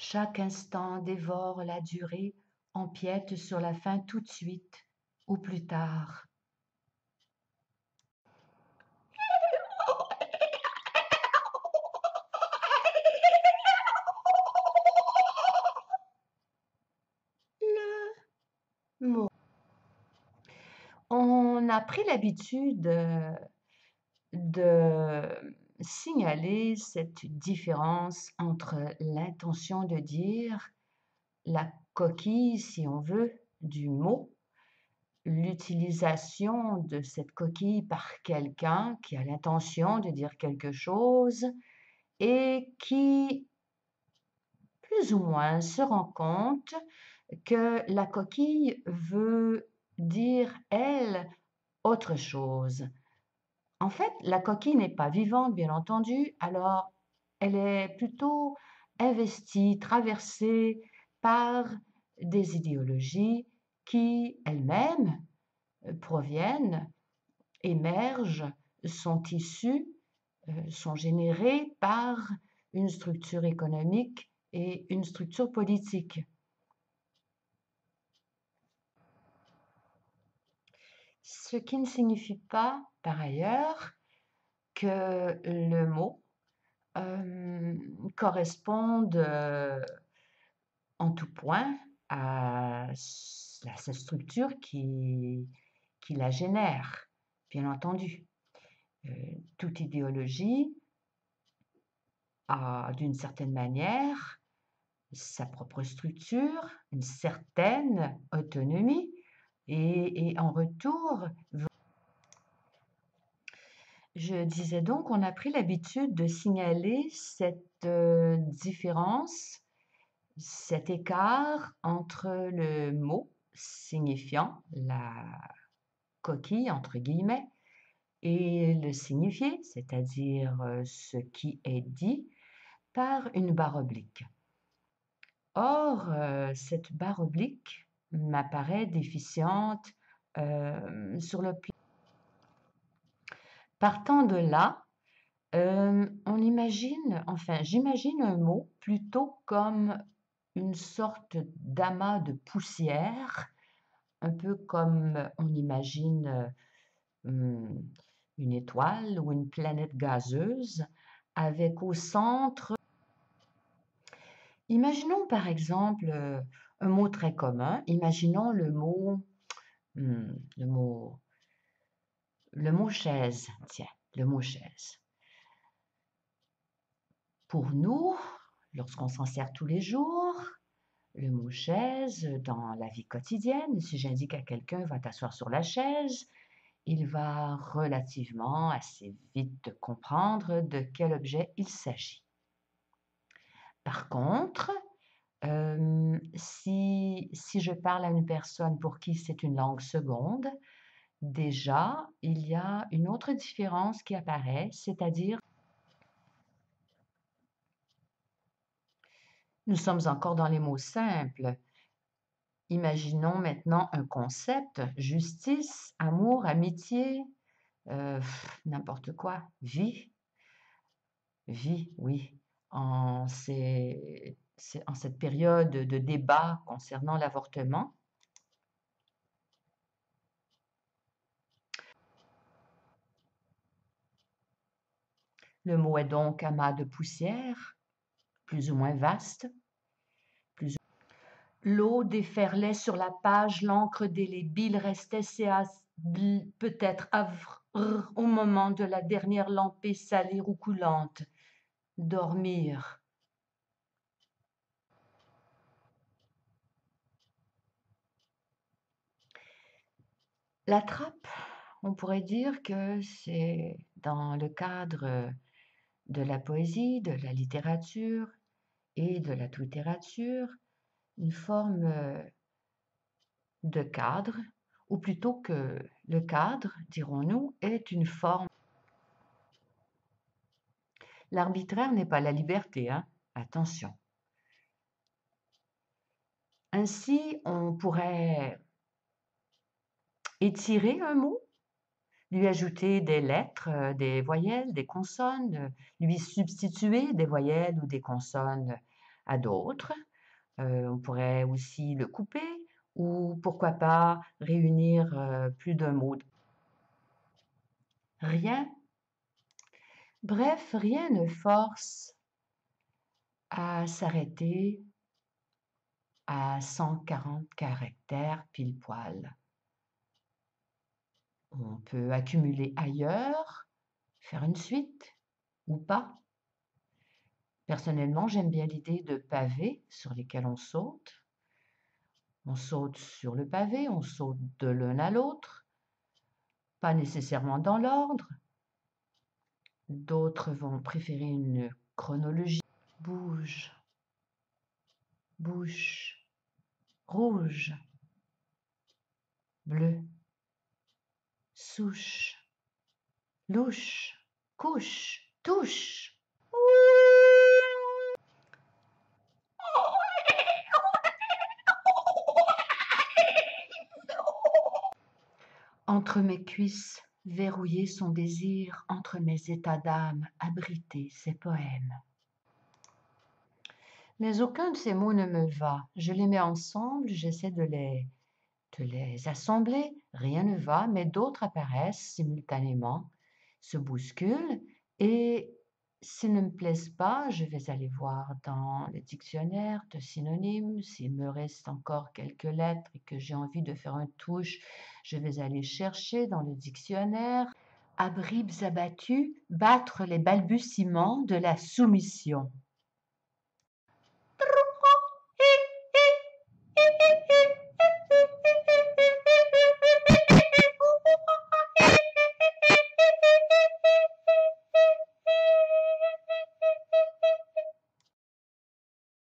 Chaque instant dévore la durée, empiète sur la fin tout de suite, ou plus tard. Le mot. On a pris l'habitude de signaler cette différence entre l'intention de dire, la coquille, si on veut, du mot, l'utilisation de cette coquille par quelqu'un qui a l'intention de dire quelque chose et qui, plus ou moins, se rend compte que la coquille veut dire, elle, autre chose. En fait, la coquille n'est pas vivante, bien entendu, alors elle est plutôt investie, traversée par des idéologies qui elles-mêmes proviennent, émergent, sont issues, sont générées par une structure économique et une structure politique. Ce qui ne signifie pas, par ailleurs, que le mot corresponde en tout point à cette structure qui la génère, bien entendu. Toute idéologie a, d'une certaine manière, sa propre structure, une certaine autonomie, et en retour, je disais donc qu'on a pris l'habitude de signaler cette différence, cet écart entre le mot signifiant la coquille, entre guillemets, et le signifié, c'est-à-dire ce qui est dit, par une barre oblique. Or, cette barre oblique m'apparaît déficiente sur le plan. Partant de là, on imagine, enfin j'imagine un mot plutôt comme une sorte d'amas de poussière, un peu comme on imagine une étoile ou une planète gazeuse, avec au centre. Imaginons par exemple un mot très commun, imaginons le mot, le mot chaise, tiens, le mot chaise. Pour nous, lorsqu'on s'en sert tous les jours, le mot chaise, dans la vie quotidienne, si j'indique à quelqu'un va t'asseoir sur la chaise, il va relativement assez vite comprendre de quel objet il s'agit. Par contre, si je parle à une personne pour qui c'est une langue seconde, déjà, il y a une autre différence qui apparaît, c'est-à-dire nous sommes encore dans les mots simples. Imaginons maintenant un concept, justice, amour, amitié, n'importe quoi, vie. Vie, oui. En cette période de débat concernant l'avortement, le mot est donc amas de poussière, plus ou moins vaste. L'eau déferlait sur la page, l'encre délébile restait peut-être au moment de la dernière lampée salée ou coulante. Dormir. La trappe, on pourrait dire que c'est dans le cadre de la poésie, de la littérature et de la littérature, une forme de cadre, ou plutôt que le cadre, dirons-nous, est une forme. L'arbitraire n'est pas la liberté, hein? Attention. Ainsi, on pourrait étirer un mot, lui ajouter des lettres, des voyelles, des consonnes, lui substituer des voyelles ou des consonnes à d'autres. On pourrait aussi le couper ou pourquoi pas réunir plus d'un mot. Rien, bref, rien ne force à s'arrêter à 140 caractères pile poil. On peut accumuler ailleurs, faire une suite ou pas. Personnellement, j'aime bien l'idée de pavés sur lesquels on saute. On saute sur le pavé, on saute de l'un à l'autre, pas nécessairement dans l'ordre. D'autres vont préférer une chronologie. Bouge, bouche, rouge, bleu, souche, louche, couche, touche. Entre mes cuisses, verrouillé son désir, entre mes états d'âme, abrité ses poèmes. Mais aucun de ces mots ne me va. Je les mets ensemble, j'essaie de les assembler. Rien ne va, mais d'autres apparaissent simultanément, se bousculent, et s'ils ne me plaisent pas, je vais aller voir dans le dictionnaire de synonymes. S'il me reste encore quelques lettres et que j'ai envie de faire une touche, je vais aller chercher dans le dictionnaire. À bribes abattues, battre les balbutiements de la soumission.